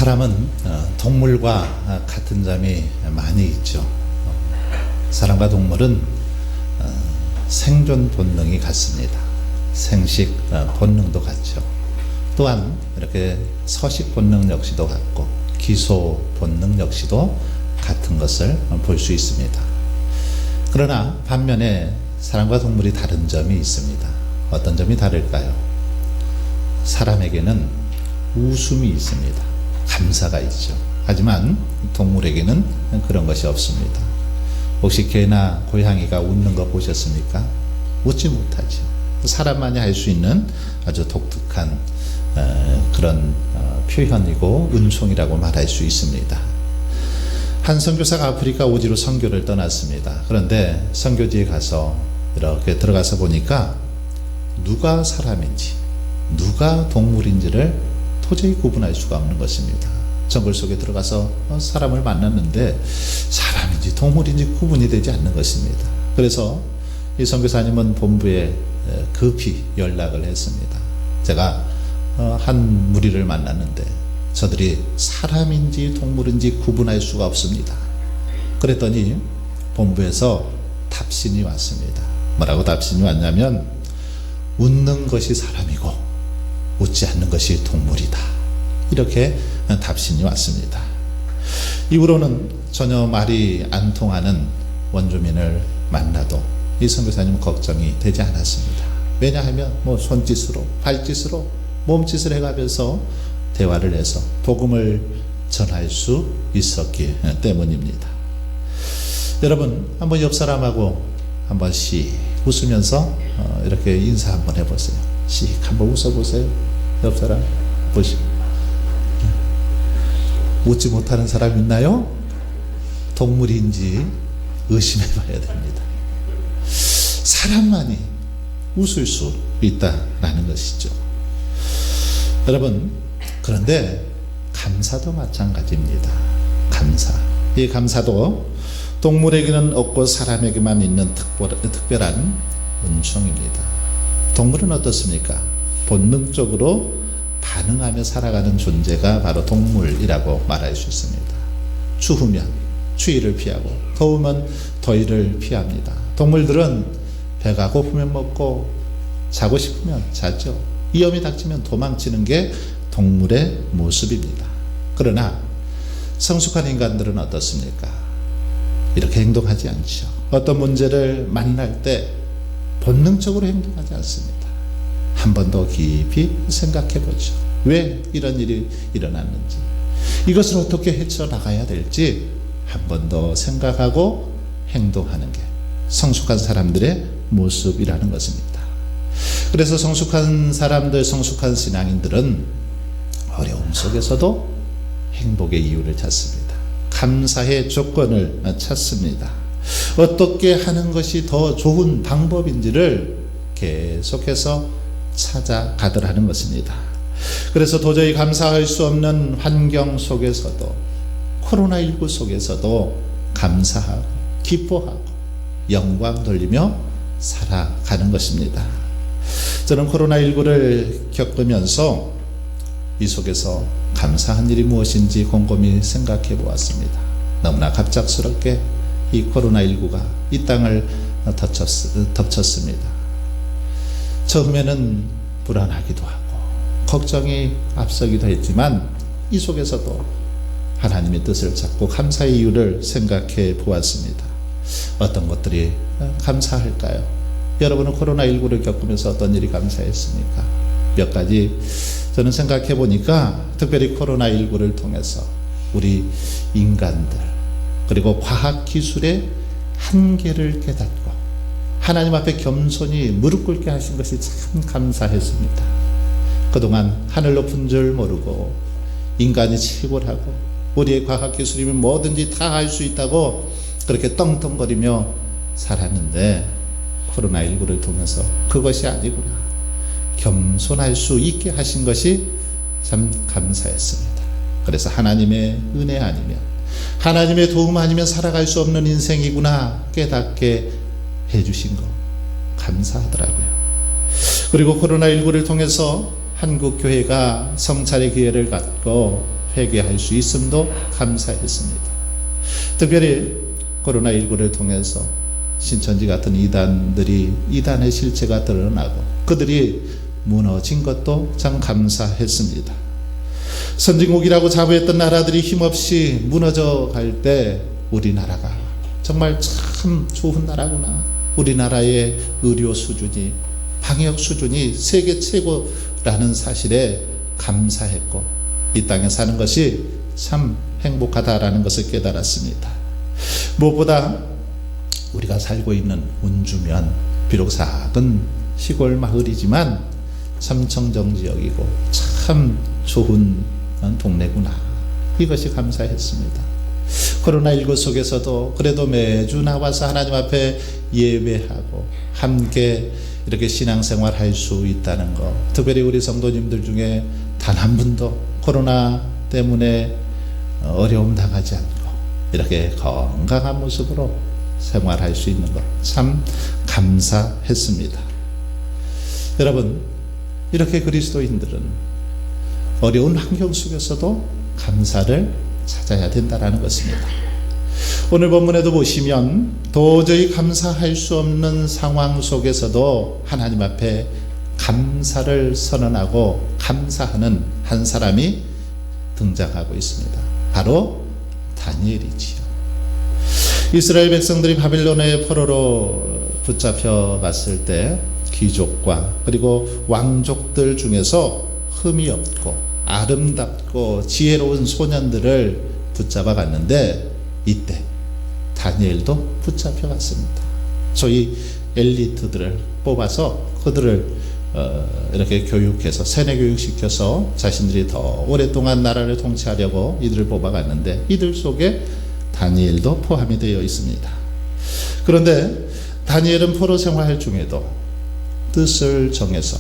사람은 동물과 같은 점이 많이 있죠. 사람과 동물은 생존 본능이 같습니다. 생식 본능도 같죠. 또한 이렇게 서식 본능 역시도 같고 기소 본능 역시도 같은 것을 볼 수 있습니다. 그러나 반면에 사람과 동물이 다른 점이 있습니다. 어떤 점이 다를까요? 사람에게는 웃음이 있습니다. 감사가 있죠. 하지만 동물에게는 그런 것이 없습니다. 혹시 개나 고양이가 웃는 거 보셨습니까? 웃지 못하죠. 사람만이 할 수 있는 아주 독특한 그런 표현이고 은총이라고 말할 수 있습니다. 한 선교사가 아프리카 오지로 선교를 떠났습니다. 그런데 선교지에 가서 이렇게 들어가서 보니까 누가 사람인지 누가 동물인지를 도저히 구분할 수가 없는 것입니다. 정글 속에 들어가서 사람을 만났는데 사람인지 동물인지 구분이 되지 않는 것입니다. 그래서 이 선교사님은 본부에 급히 연락을 했습니다. 제가 한 무리를 만났는데 저들이 사람인지 동물인지 구분할 수가 없습니다. 그랬더니 본부에서 답신이 왔습니다. 뭐라고 답신이 왔냐면 웃는 것이 사람이고 웃지 않는 것이 동물이다. 이렇게 답신이 왔습니다. 이후로는 전혀 말이 안 통하는 원주민을 만나도 이 선교사님은 걱정이 되지 않았습니다. 왜냐하면 손짓으로 발짓으로 몸짓을 해가면서 대화를 해서 복음을 전할 수 있었기 때문입니다. 여러분 한번 옆 사람하고 한번 씩 웃으면서 이렇게 인사 한번 해보세요. 씩 한번 웃어보세요. 옆 사람 보시고 웃지 못하는 사람 있나요? 동물인지 의심해 봐야 됩니다. 사람만이 웃을 수 있다라는 것이죠. 여러분, 그런데 감사도 마찬가지입니다. 감사. 이 감사도 동물에게는 없고 사람에게만 있는 특별한 은총입니다. 동물은 어떻습니까? 본능적으로 반응하며 살아가는 존재가 바로 동물이라고 말할 수 있습니다. 추우면 추위를 피하고 더우면 더위를 피합니다. 동물들은 배가 고프면 먹고 자고 싶으면 자죠. 위험이 닥치면 도망치는 게 동물의 모습입니다. 그러나 성숙한 인간들은 어떻습니까? 이렇게 행동하지 않죠. 어떤 문제를 만날 때 본능적으로 행동하지 않습니다. 한 번 더 깊이 생각해 보죠. 왜 이런 일이 일어났는지, 이것을 어떻게 헤쳐나가야 될지 한 번 더 생각하고 행동하는 게 성숙한 사람들의 모습이라는 것입니다. 그래서 성숙한 사람들, 성숙한 신앙인들은 어려움 속에서도 행복의 이유를 찾습니다. 감사의 조건을 찾습니다. 어떻게 하는 것이 더 좋은 방법인지를 계속해서 찾아가더라는 것입니다. 그래서 도저히 감사할 수 없는 환경 속에서도, 코로나19 속에서도 감사하고 기뻐하고 영광 돌리며 살아가는 것입니다. 저는 코로나19를 겪으면서 이 속에서 감사한 일이 무엇인지 곰곰이 생각해 보았습니다. 너무나 갑작스럽게 이 코로나19가 이 땅을 덮쳤습니다. 처음에는 불안하기도 하고 걱정이 앞서기도 했지만 이 속에서도 하나님의 뜻을 찾고 감사의 이유를 생각해 보았습니다. 어떤 것들이 감사할까요? 여러분은 코로나19를 겪으면서 어떤 일이 감사했습니까? 몇 가지 저는 생각해 보니까 특별히 코로나19를 통해서 우리 인간들 그리고 과학기술의 한계를 깨닫고 하나님 앞에 겸손히 무릎 꿇게 하신 것이 참 감사했습니다. 그동안 하늘 높은 줄 모르고 인간이 치골하고 우리의 과학기술이면 뭐든지 다 할 수 있다고 그렇게 떵떵거리며 살았는데 코로나19를 통해서 그것이 아니구나, 겸손할 수 있게 하신 것이 참 감사했습니다. 그래서 하나님의 은혜 아니면, 하나님의 도움 아니면 살아갈 수 없는 인생이구나 깨닫게 해주신 거 감사하더라고요. 그리고 코로나19를 통해서 한국교회가 성찰의 기회를 갖고 회개할 수 있음도 감사했습니다. 특별히 코로나19를 통해서 신천지 같은 이단의 실체가 드러나고 그들이 무너진 것도 참 감사했습니다. 선진국이라고 자부했던 나라들이 힘없이 무너져 갈 때 우리나라가 정말 참 좋은 나라구나. 우리나라의 의료 수준이, 방역 수준이 세계 최고라는 사실에 감사했고 이 땅에 사는 것이 참 행복하다라는 것을 깨달았습니다. 무엇보다 우리가 살고 있는 운주면 비록 작은 시골 마을이지만 참 청정지역이고 참 좋은 동네구나. 이것이 감사했습니다. 코로나19 속에서도 그래도 매주 나와서 하나님 앞에 예배하고 함께 이렇게 신앙생활 할 수 있다는 것, 특별히 우리 성도님들 중에 단 한 분도 코로나 때문에 어려움 당하지 않고 이렇게 건강한 모습으로 생활할 수 있는 것 참 감사했습니다. 여러분, 이렇게 그리스도인들은 어려운 환경 속에서도 감사를 찾아야 된다는 것입니다. 오늘 본문에도 보시면 도저히 감사할 수 없는 상황 속에서도 하나님 앞에 감사를 선언하고 감사하는 한 사람이 등장하고 있습니다. 바로 다니엘이지요. 이스라엘 백성들이 바빌론의 포로로 붙잡혀 갔을 때 귀족과 그리고 왕족들 중에서 흠이 없고 아름답고 지혜로운 소년들을 붙잡아 갔는데 이때 다니엘도 붙잡혀 갔습니다. 소위 엘리트들을 뽑아서 그들을 이렇게 교육해서 세뇌 교육시켜서 자신들이 더 오랫동안 나라를 통치하려고 이들을 뽑아갔는데 이들 속에 다니엘도 포함이 되어 있습니다. 그런데 다니엘은 포로 생활 중에도 뜻을 정해서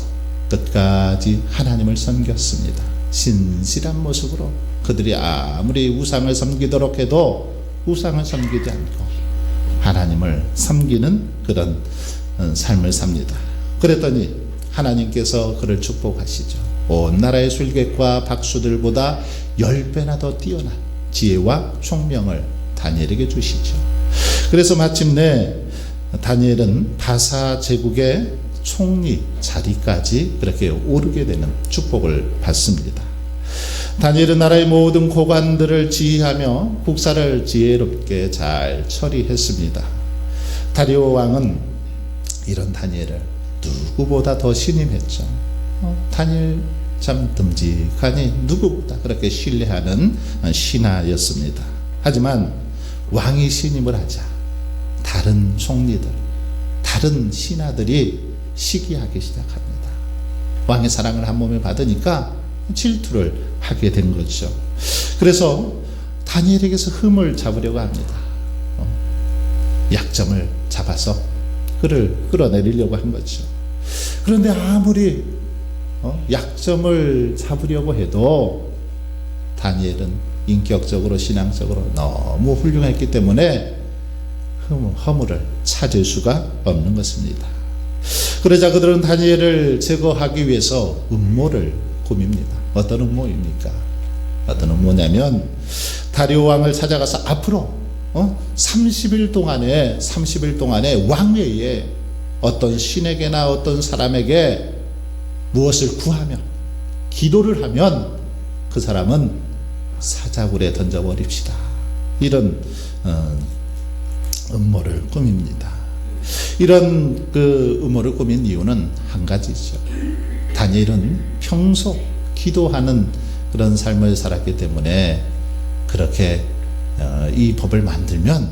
끝까지 하나님을 섬겼습니다. 신실한 모습으로 그들이 아무리 우상을 섬기도록 해도 우상을 섬기지 않고 하나님을 섬기는 그런 삶을 삽니다. 그랬더니 하나님께서 그를 축복하시죠. 온 나라의 술객과 박수들보다 10배나 더 뛰어난 지혜와 총명을 다니엘에게 주시죠. 그래서 마침내 다니엘은 바사 제국의 총리 자리까지 그렇게 오르게 되는 축복을 받습니다. 다니엘은 나라의 모든 고관들을 지휘하며 국사를 지혜롭게 잘 처리했습니다. 다리오 왕은 이런 다니엘을 누구보다 더 신임했죠. 다니엘 참 듬직하니 누구보다 그렇게 신뢰하는 신하였습니다. 하지만 왕이 신임을 하자 다른 총리들, 다른 신하들이 시기하기 시작합니다. 왕의 사랑을 한 몸에 받으니까 질투를 하게 된 거죠. 그래서 다니엘에게서 흠을 잡으려고 합니다. 약점을 잡아서 그를 끌어내리려고 한 거죠. 그런데 아무리 약점을 잡으려고 해도 다니엘은 인격적으로 신앙적으로 너무 훌륭했기 때문에 허물을 찾을 수가 없는 것입니다. 그러자 그들은 다니엘을 제거하기 위해서 음모를 꾸밉니다. 어떤 음모입니까? 어떤 음모냐면 다리오 왕을 찾아가서 앞으로 30일 동안에 왕외에 어떤 신에게나 어떤 사람에게 무엇을 구하면 기도를 하면 그 사람은 사자굴에 던져버립시다. 이런 음모를 꾸밉니다. 이런 그 음모를 꾸민 이유는 한 가지죠. 다니엘은 평소 기도하는 그런 삶을 살았기 때문에 그렇게 이 법을 만들면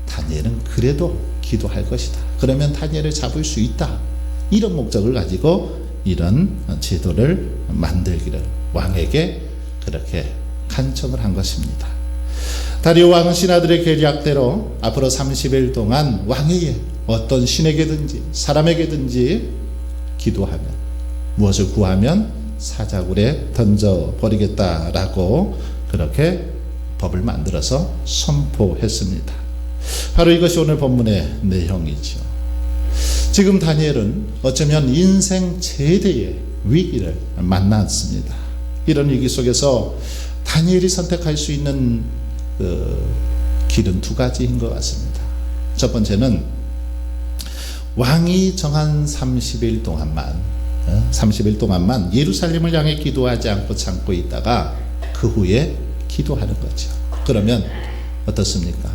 다니엘은 그래도 기도할 것이다. 그러면 다니엘을 잡을 수 있다. 이런 목적을 가지고 이런 제도를 만들기를 왕에게 그렇게 간청을 한 것입니다. 다리오 왕은 신하들의 계략대로 앞으로 30일 동안 왕에게 어떤 신에게든지 사람에게든지 기도하면 무엇을 구하면 사자굴에 던져버리겠다라고 그렇게 법을 만들어서 선포했습니다. 바로 이것이 오늘 본문의 내용이죠. 지금 다니엘은 어쩌면 인생 최대의 위기를 만났습니다. 이런 위기 속에서 다니엘이 선택할 수 있는 길은 두 가지인 것 같습니다. 첫 번째는 왕이 정한 30일 동안만 예루살렘을 향해 기도하지 않고 참고 있다가 그 후에 기도하는 거죠. 그러면 어떻습니까?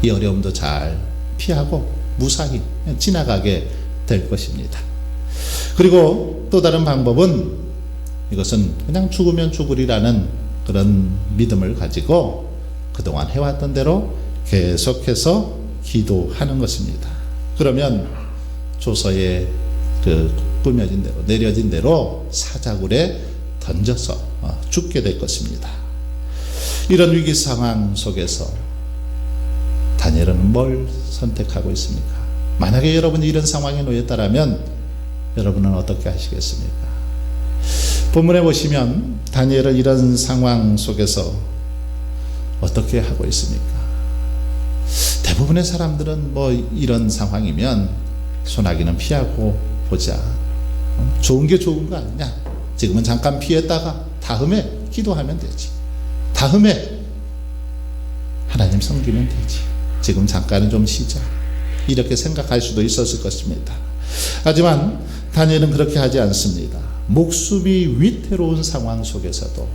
이 어려움도 잘 피하고 무사히 지나가게 될 것입니다. 그리고 또 다른 방법은 이것은 그냥 죽으면 죽으리라는 그런 믿음을 가지고 그동안 해왔던 대로 계속해서 기도하는 것입니다. 그러면 조서에 꾸며진 대로 내려진 대로 사자굴에 던져서 죽게 될 것입니다. 이런 위기 상황 속에서 다니엘은 뭘 선택하고 있습니까? 만약에 여러분이 이런 상황에 놓였다면 여러분은 어떻게 하시겠습니까? 본문에 보시면 다니엘은 이런 상황 속에서 어떻게 하고 있습니까? 대부분의 사람들은 이런 상황이면 소나기는 피하고 보자. 좋은 게 좋은 거 아니냐? 지금은 잠깐 피했다가 다음에 기도하면 되지. 다음에 하나님 섬기면 되지. 지금 잠깐은 좀 쉬자. 이렇게 생각할 수도 있었을 것입니다. 하지만 다니엘은 그렇게 하지 않습니다. 목숨이 위태로운 상황 속에서도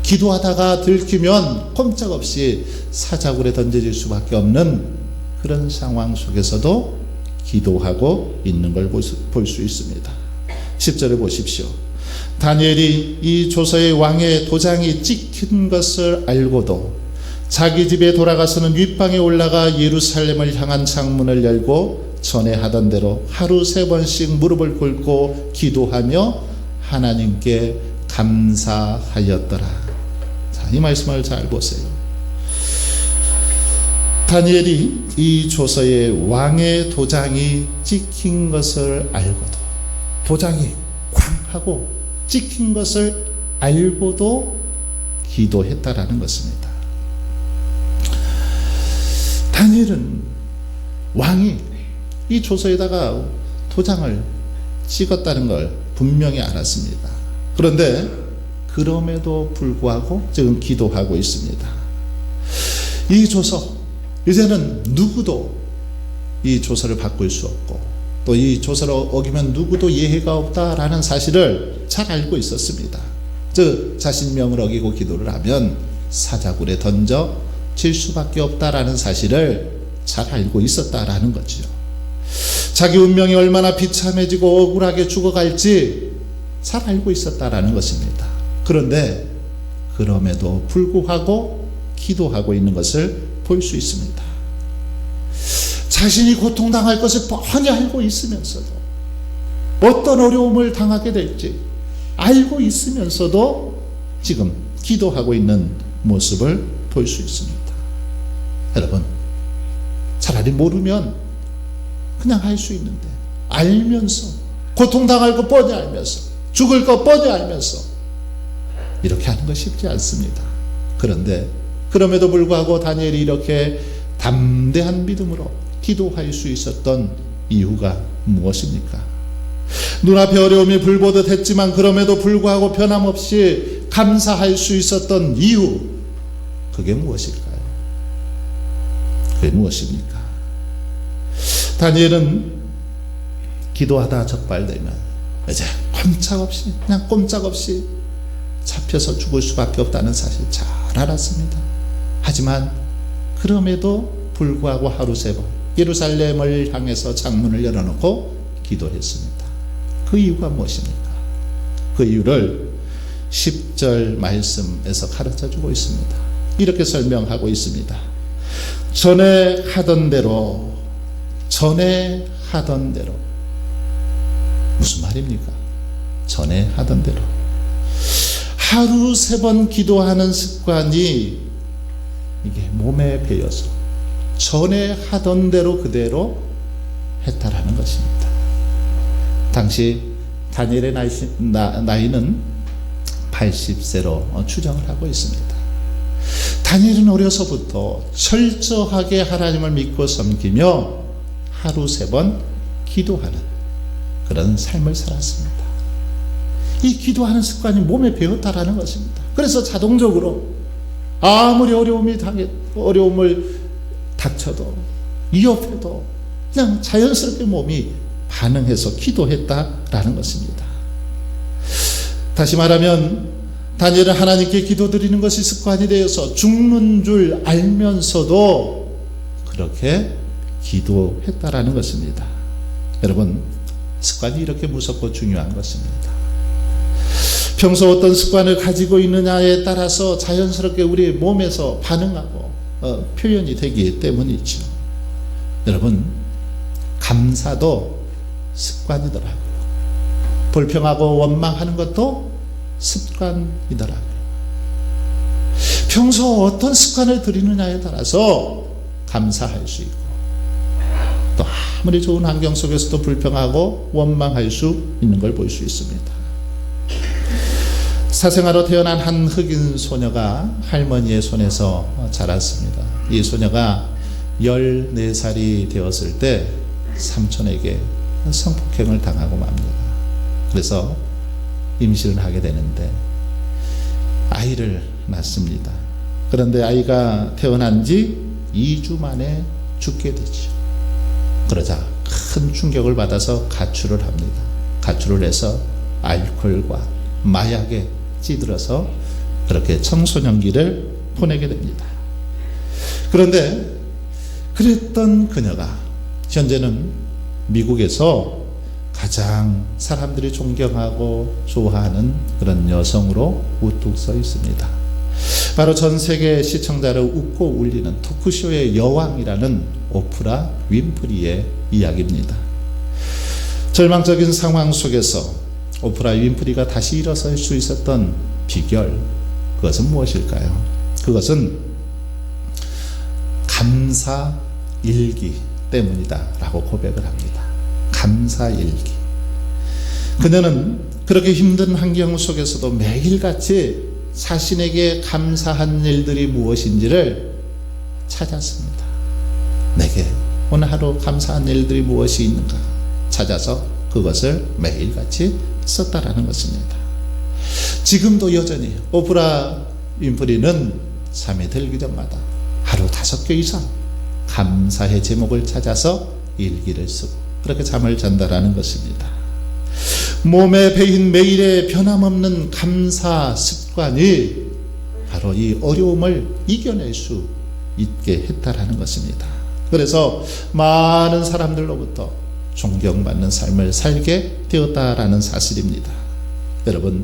기도하다가 들키면 꼼짝없이 사자굴에 던져질 수밖에 없는 그런 상황 속에서도 기도하고 있는 걸 볼 수 있습니다. 10절에 보십시오. 다니엘이 이 조서의 왕의 도장이 찍힌 것을 알고도 자기 집에 돌아가서는 윗방에 올라가 예루살렘을 향한 창문을 열고 전에 하던 대로 하루 3번씩 무릎을 꿇고 기도하며 하나님께 감사하였더라. 자, 이 말씀을 잘 보세요. 다니엘이 이 조서에 왕의 도장이 찍힌 것을 알고도, 도장이 쾅 하고 찍힌 것을 알고도 기도했다라는 것입니다. 다니엘은 왕이 이 조서에다가 도장을 찍었다는 걸 분명히 알았습니다. 그런데 그럼에도 불구하고 지금 기도하고 있습니다. 이 조서, 이제는 누구도 이 조서를 바꿀 수 없고 또 이 조서를 어기면 누구도 예해가 없다라는 사실을 잘 알고 있었습니다. 즉 자신 명을 어기고 기도를 하면 사자굴에 던져 질 수밖에 없다라는 사실을 잘 알고 있었다라는 거죠. 자기 운명이 얼마나 비참해지고 억울하게 죽어갈지 잘 알고 있었다라는 것입니다. 그런데 그럼에도 불구하고 기도하고 있는 것을 볼 수 있습니다. 자신이 고통당할 것을 뻔히 알고 있으면서도, 어떤 어려움을 당하게 될지 알고 있으면서도 지금 기도하고 있는 모습을 볼 수 있습니다. 여러분, 차라리 모르면 그냥 할 수 있는데, 알면서, 고통당할 거 뻔히 알면서, 죽을 거 뻔히 알면서 이렇게 하는 거 쉽지 않습니다. 그런데 그럼에도 불구하고 다니엘이 이렇게 담대한 믿음으로 기도할 수 있었던 이유가 무엇입니까? 눈앞에 어려움이 불보듯 했지만 그럼에도 불구하고 변함없이 감사할 수 있었던 이유, 그게 무엇일까요? 그게 무엇입니까? 다니엘은 기도하다 적발되면 이제 그냥 꼼짝없이 잡혀서 죽을 수밖에 없다는 사실 잘 알았습니다. 하지만 그럼에도 불구하고 하루 3번 예루살렘을 향해서 창문을 열어놓고 기도했습니다. 그 이유가 무엇입니까? 그 이유를 10절 말씀에서 가르쳐주고 있습니다. 이렇게 설명하고 있습니다. 전에 하던 대로 무슨 말입니까? 전에 하던 대로 하루 3번 기도하는 습관이 이게 몸에 배어서 전에 하던 대로 그대로 했다라는 것입니다. 당시 다니엘의 나이는 80세로 추정을 하고 있습니다. 다니엘은 어려서부터 철저하게 하나님을 믿고 섬기며 하루 3번 기도하는 그런 삶을 살았습니다. 이 기도하는 습관이 몸에 배었다라는 것입니다. 그래서 자동적으로 아무리 어려움을 닥쳐도 위협해도 그냥 자연스럽게 몸이 반응해서 기도했다라는 것입니다. 다시 말하면 다니엘은 하나님께 기도드리는 것이 습관이 되어서 죽는 줄 알면서도 그렇게 기도했다라는 것입니다. 여러분, 습관이 이렇게 무섭고 중요한 것입니다. 평소 어떤 습관을 가지고 있느냐에 따라서 자연스럽게 우리 몸에서 반응하고 표현이 되기 때문이죠. 여러분, 감사도 습관이더라고요. 불평하고 원망하는 것도 습관이더라고요. 평소 어떤 습관을 들이느냐에 따라서 감사할 수 있고, 또 아무리 좋은 환경 속에서도 불평하고 원망할 수 있는 걸 볼 수 있습니다. 사생아로 태어난 한 흑인 소녀가 할머니의 손에서 자랐습니다. 이 소녀가 14살이 되었을 때 삼촌에게 성폭행을 당하고 맙니다. 그래서 임신을 하게 되는데 아이를 낳습니다. 그런데 아이가 태어난 지 2주 만에 죽게 되죠. 그러자 큰 충격을 받아서 가출을 합니다. 가출을 해서 알코올과 마약에 찌들어서 그렇게 청소년기를 보내게 됩니다. 그런데 그랬던 그녀가 현재는 미국에서 가장 사람들이 존경하고 좋아하는 그런 여성으로 우뚝 서 있습니다. 바로 전 세계 시청자를 웃고 울리는 토크쇼의 여왕이라는 오프라 윈프리의 이야기입니다. 절망적인 상황 속에서 오프라 윈프리가 다시 일어설 수 있었던 비결, 그것은 무엇일까요? 그것은 감사 일기 때문이다 라고 고백을 합니다. 감사 일기. 그녀는 그렇게 힘든 환경 속에서도 매일같이 자신에게 감사한 일들이 무엇인지를 찾았습니다. 내게 오늘 하루 감사한 일들이 무엇이 있는가 찾아서 그것을 매일같이 썼다라는 것입니다. 지금도 여전히 오프라 윈프리는 잠이 들기 전마다 하루 5개 이상 감사의 제목을 찾아서 일기를 쓰고 그렇게 잠을 잔다라는 것입니다. 몸에 배인 매일의 변함없는 감사 습관이 바로 이 어려움을 이겨낼 수 있게 했다라는 것입니다. 그래서 많은 사람들로부터 존경받는 삶을 살게 되었다라는 사실입니다. 여러분,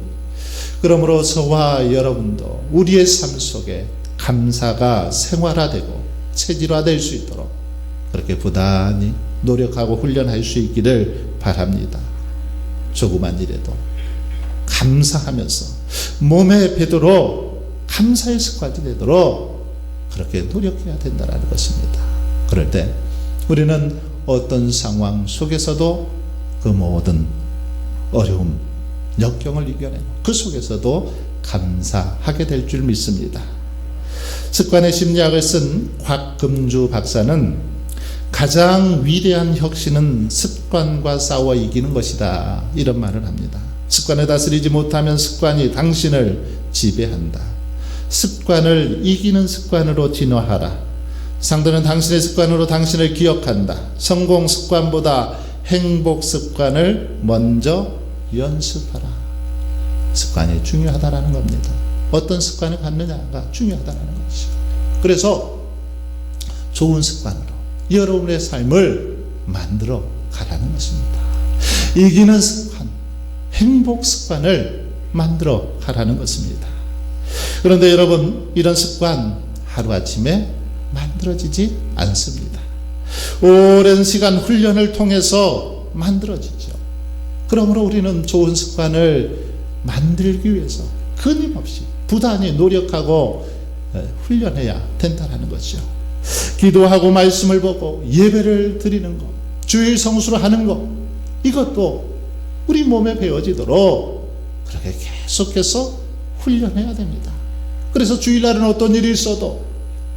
그러므로 저와 여러분도 우리의 삶 속에 감사가 생활화되고 체질화될 수 있도록 그렇게 부단히 노력하고 훈련할 수 있기를 바랍니다. 조그만 일에도 감사하면서 몸에 배도록 감사의 습관이 되도록 그렇게 노력해야 된다는 것입니다. 그럴 때 우리는 어떤 상황 속에서도 그 모든 어려움, 역경을 이겨내고 그 속에서도 감사하게 될 줄 믿습니다. 습관의 심리학을 쓴 곽금주 박사는 가장 위대한 혁신은 습관과 싸워 이기는 것이다, 이런 말을 합니다. 습관을 다스리지 못하면 습관이 당신을 지배한다. 습관을 이기는 습관으로 진화하라. 상대는 당신의 습관으로 당신을 기억한다. 성공 습관보다 행복 습관을 먼저 연습하라. 습관이 중요하다라는 겁니다. 어떤 습관을 갖느냐가 중요하다는 것이죠. 그래서 좋은 습관으로 여러분의 삶을 만들어 가라는 것입니다. 이기는 습관, 행복 습관을 만들어 가라는 것입니다. 그런데 여러분, 이런 습관 하루아침에 만들어지지 않습니다. 오랜 시간 훈련을 통해서 만들어지죠. 그러므로 우리는 좋은 습관을 만들기 위해서 끊임없이 부단히 노력하고 훈련해야 된다는 것이죠. 기도하고 말씀을 보고 예배를 드리는 것, 주일 성수를 하는 것, 이것도 우리 몸에 배워지도록 그렇게 계속해서 훈련해야 됩니다. 그래서 주일날은 어떤 일이 있어도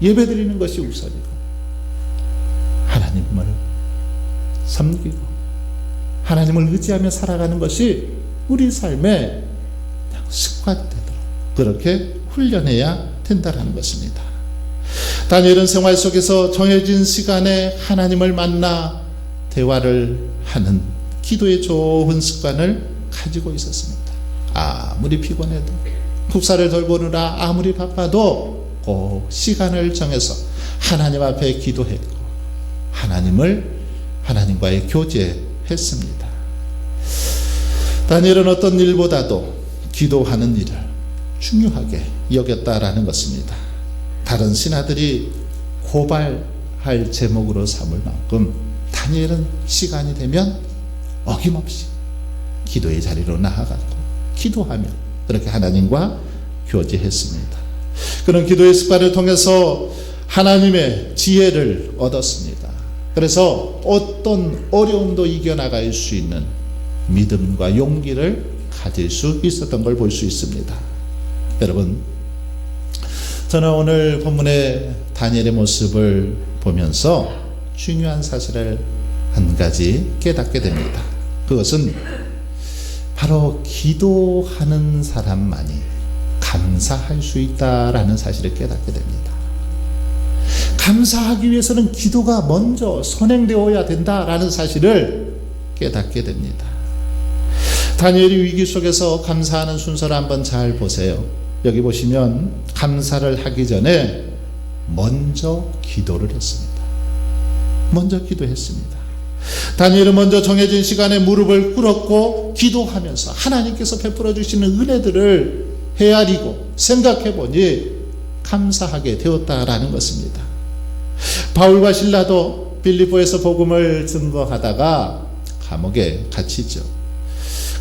예배 드리는 것이 우선이고 하나님을 섬기고 하나님을 의지하며 살아가는 것이 우리 삶의 습관이 되도록 그렇게 훈련해야 된다는 것입니다. 다니엘은 생활 속에서 정해진 시간에 하나님을 만나 대화를 하는 기도의 좋은 습관을 가지고 있었습니다. 아무리 피곤해도, 국사를 돌보느라 아무리 바빠도 꼭 시간을 정해서 하나님 앞에 기도했고 하나님과의 교제했습니다. 다니엘은 어떤 일보다도 기도하는 일을 중요하게 여겼다라는 것입니다. 다른 신하들이 고발할 제목으로 삼을 만큼 다니엘은 시간이 되면 어김없이 기도의 자리로 나아갔고 기도하며 그렇게 하나님과 교제했습니다. 그런 기도의 습관을 통해서 하나님의 지혜를 얻었습니다. 그래서 어떤 어려움도 이겨나갈 수 있는 믿음과 용기를 가질 수 있었던 걸 볼 수 있습니다. 여러분, 저는 오늘 본문의 다니엘의 모습을 보면서 중요한 사실을 한 가지 깨닫게 됩니다. 그것은 바로 기도하는 사람만이 감사할 수 있다라는 사실을 깨닫게 됩니다. 감사하기 위해서는 기도가 먼저 선행되어야 된다라는 사실을 깨닫게 됩니다. 다니엘이 위기 속에서 감사하는 순서를 한번 잘 보세요. 여기 보시면 감사를 하기 전에 먼저 기도를 했습니다. 먼저 기도했습니다. 다니엘은 먼저 정해진 시간에 무릎을 꿇었고 기도하면서 하나님께서 베풀어 주시는 은혜들을 헤아리고 생각해 보니 감사하게 되었다라는 것입니다. 바울과 실라도 빌립보에서 복음을 증거하다가 감옥에 갇히죠.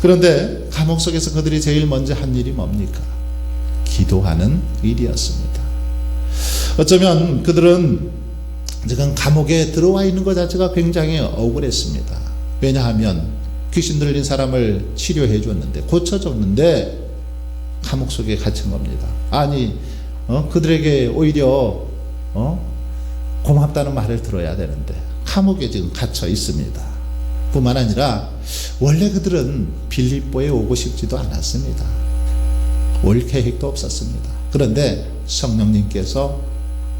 그런데 감옥 속에서 그들이 제일 먼저 한 일이 뭡니까? 기도하는 일이었습니다. 어쩌면 그들은 지금 감옥에 들어와 있는 것 자체가 굉장히 억울했습니다. 왜냐하면 귀신 들린 사람을 치료해 줬는데, 고쳐줬는데 감옥 속에 갇힌 겁니다. 아니 그들에게 오히려 고맙다는 말을 들어야 되는데 감옥에 지금 갇혀 있습니다. 뿐만 아니라 원래 그들은 빌립보에 오고 싶지도 않았습니다. 올 계획도 없었습니다. 그런데 성령님께서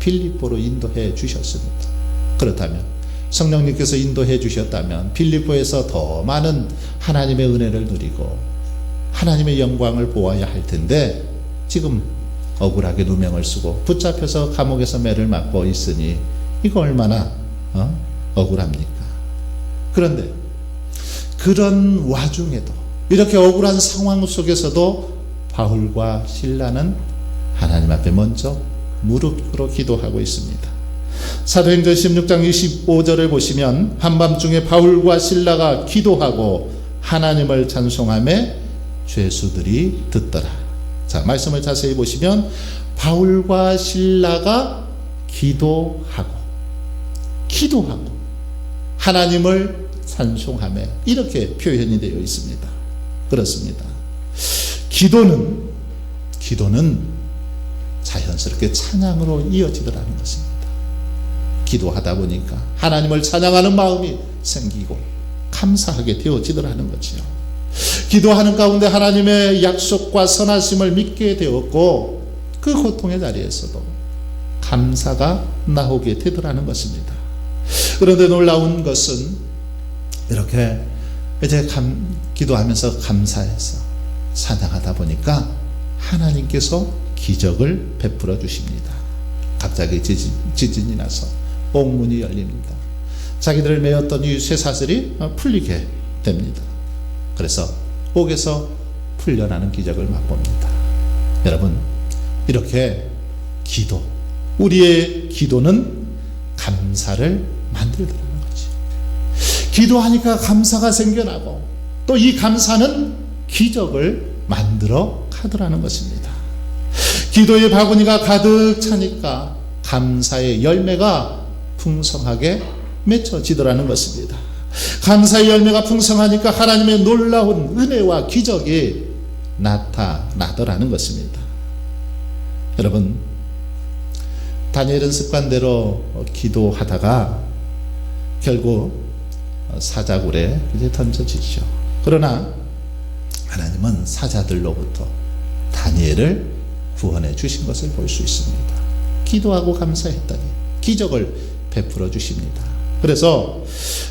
빌립보로 인도해 주셨습니다. 그렇다면 성령님께서 인도해 주셨다면 빌립보에서 더 많은 하나님의 은혜를 누리고 하나님의 영광을 보아야 할 텐데 지금 억울하게 누명을 쓰고 붙잡혀서 감옥에서 매를 맞고 있으니 이거 얼마나 억울합니까? 그런데 그런 와중에도 이렇게 억울한 상황 속에서도 바울과 실라는 하나님 앞에 먼저 무릎 꿇어 기도하고 있습니다. 사도행전 16장 25절을 보시면 한밤중에 바울과 실라가 기도하고 하나님을 찬송하며 죄수들이 듣더라. 자, 말씀을 자세히 보시면 바울과 실라가 기도하고 하나님을 찬송하며 이렇게 표현이 되어 있습니다. 그렇습니다. 기도는 자연스럽게 찬양으로 이어지더라는 것입니다. 기도하다 보니까 하나님을 찬양하는 마음이 생기고 감사하게 되어지더라는 거지요. 기도하는 가운데 하나님의 약속과 선하심을 믿게 되었고 그 고통의 자리에서도 감사가 나오게 되더라는 것입니다. 그런데 놀라운 것은 이렇게 이제 기도하면서 감사해서 찬양하다 보니까 하나님께서 기적을 베풀어 주십니다. 갑자기 지진이 나서 옥문이 열립니다. 자기들을 매었던 이 쇠사슬이 풀리게 됩니다. 그래서 옥에서 풀려나는 기적을 맛봅니다. 여러분, 이렇게 우리의 기도는 감사를 만들더라는 거지. 기도하니까 감사가 생겨나고 또 이 감사는 기적을 만들어 가더라는 것입니다. 기도의 바구니가 가득 차니까 감사의 열매가 풍성하게 맺혀지더라는 것입니다. 감사의 열매가 풍성하니까 하나님의 놀라운 은혜와 기적이 나타나더라는 것입니다. 여러분, 다니엘은 습관대로 기도하다가 결국 사자굴에 이제 던져지죠. 그러나 하나님은 사자들로부터 다니엘을 구원해 주신 것을 볼 수 있습니다. 기도하고 감사했더니 기적을 베풀어 주십니다. 그래서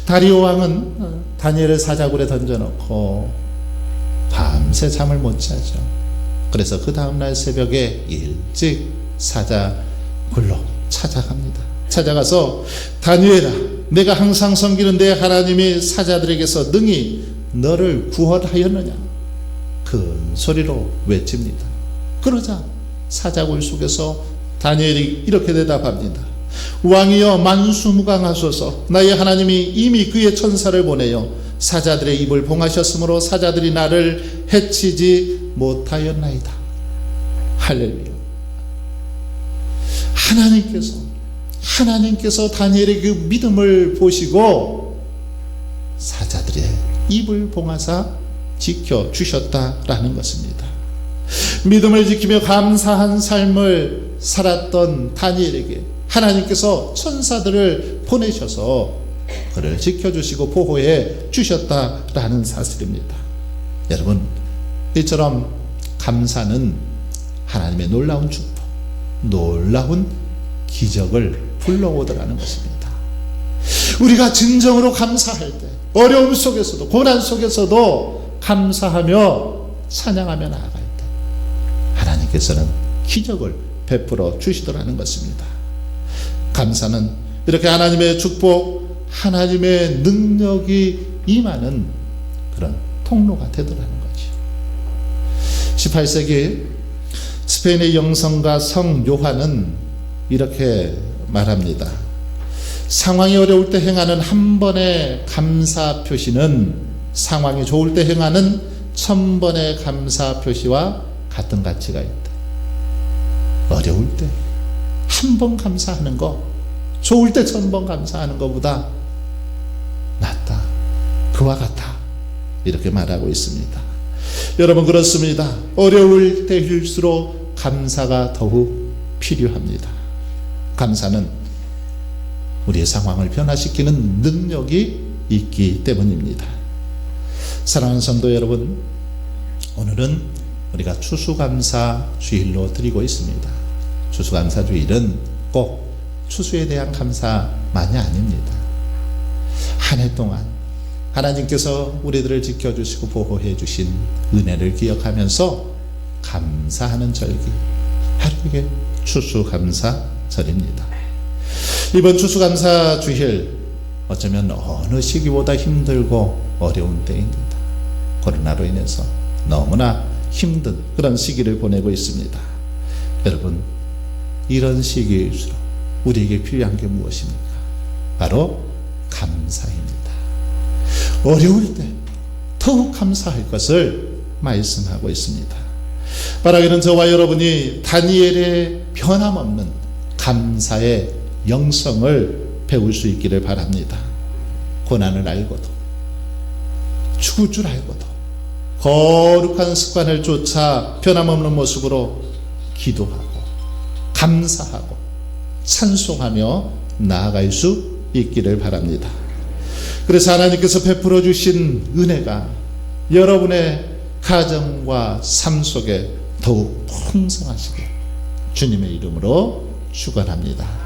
다리오 왕은 다니엘을 사자굴에 던져놓고 밤새 잠을 못 자죠. 그래서 그 다음날 새벽에 일찍 사자굴로 찾아갑니다. 찾아가서 다니엘아, 내가 항상 섬기는 내 하나님이 사자들에게서 능히 너를 구원하였느냐 큰 소리로 외칩니다. 그러자 사자굴 속에서 다니엘이 이렇게 대답합니다. 왕이여 만수무강하소서. 나의 하나님이 이미 그의 천사를 보내어 사자들의 입을 봉하셨으므로 사자들이 나를 해치지 못하였나이다. 할렐루야. 하나님께서 다니엘의 그 믿음을 보시고 사자들의 입을 봉하사 지켜주셨다라는 것입니다. 믿음을 지키며 감사한 삶을 살았던 다니엘에게 하나님께서 천사들을 보내셔서 그를 지켜주시고 보호해 주셨다라는 사실입니다. 여러분, 이처럼 감사는 하나님의 놀라운 축복, 놀라운 기적을 불러오더라는 것입니다. 우리가 진정으로 감사할 때, 어려움 속에서도 고난 속에서도 감사하며 찬양하며 나아갈 때 하나님께서는 기적을 베풀어 주시더라는 것입니다. 감사는 이렇게 하나님의 축복, 하나님의 능력이 임하는 그런 통로가 되더라는 거죠. 18세기 스페인의 영성가 성 요한은 이렇게 말합니다. 상황이 어려울 때 행하는 한 번의 감사 표시는 상황이 좋을 때 행하는 1000번의 감사 표시와 같은 가치가 있다. 어려울 때 한 번 감사하는 거, 좋을 때 1000번 감사하는 것보다 낫다, 그와 같다, 이렇게 말하고 있습니다. 여러분, 그렇습니다. 어려울 때일수록 감사가 더욱 필요합니다. 감사는 우리의 상황을 변화시키는 능력이 있기 때문입니다. 사랑하는 성도 여러분, 오늘은 우리가 추수감사 주일로 드리고 있습니다. 추수감사 주일은 꼭 추수에 대한 감사만이 아닙니다. 한 해 동안 하나님께서 우리들을 지켜주시고 보호해 주신 은혜를 기억하면서 감사하는 절기, 바로 이게 추수감사절입니다. 이번 추수감사 주일, 어쩌면 어느 시기보다 힘들고 어려운 때입니다. 코로나로 인해서 너무나 힘든 그런 시기를 보내고 있습니다. 여러분, 이런 시기일수록 우리에게 필요한 게 무엇입니까? 바로 감사입니다. 어려울 때 더욱 감사할 것을 말씀하고 있습니다. 바라기는 저와 여러분이 다니엘의 변함없는 감사의 영성을 배울 수 있기를 바랍니다. 고난을 알고도, 죽을 줄 알고도 거룩한 습관을 쫓아 변함없는 모습으로 기도하고 감사하고 찬송하며 나아갈 수 있기를 바랍니다. 그래서 하나님께서 베풀어 주신 은혜가 여러분의 가정과 삶 속에 더욱 풍성하시게 주님의 이름으로 축원합니다.